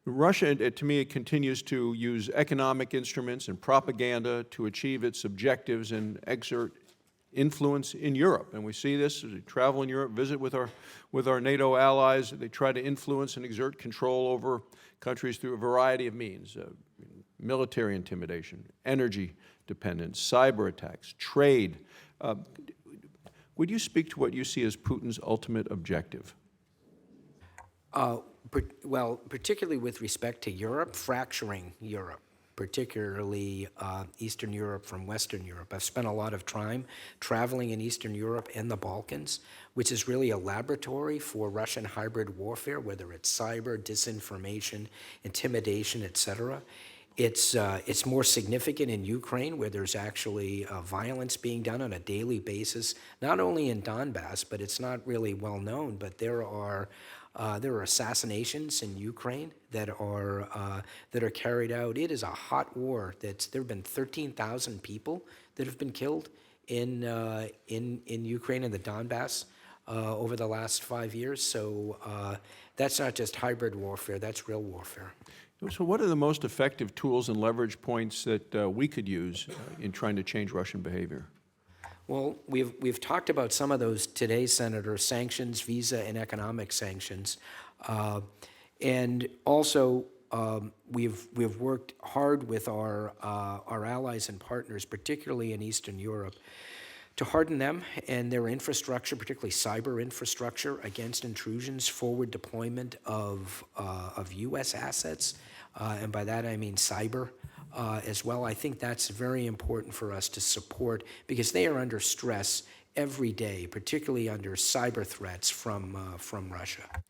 Russia, to me, it continues to use economic instruments and propaganda to achieve its objectives and exert influence in Europe. And we see this as we travel in Europe, visit with our NATO allies. They try to influence and exert control over countries through a variety of means: military intimidation, energy dependence, cyber attacks, trade. Would you speak to what you see as Putin's ultimate objective? Well, particularly with respect to Europe, fracturing Europe, particularly Eastern Europe from Western Europe. I've spent a lot of time traveling in Eastern Europe and the Balkans, which is really a laboratory for Russian hybrid warfare, whether it's cyber, disinformation, intimidation, etc. It's more significant in Ukraine, where there's actually violence being done on a daily basis, not only in Donbass, but it's not really well known, but there are assassinations in Ukraine that are carried out. It is a hot war. There have been 13,000 people that have been killed in Ukraine and the Donbass over the last 5 years. So that's not just hybrid warfare. That's real warfare. So what are the most effective tools and leverage points that we could use in trying to change Russian behavior? Well, we've talked about some of those today, Senator: sanctions, visa, and economic sanctions, and also we've worked hard with our allies and partners, particularly in Eastern Europe, to harden them and their infrastructure, particularly cyber infrastructure, against intrusions, forward deployment of U.S. assets, and by that I mean cyber. As well. I think that's very important for us to support, because they are under stress every day, particularly under cyber threats from Russia.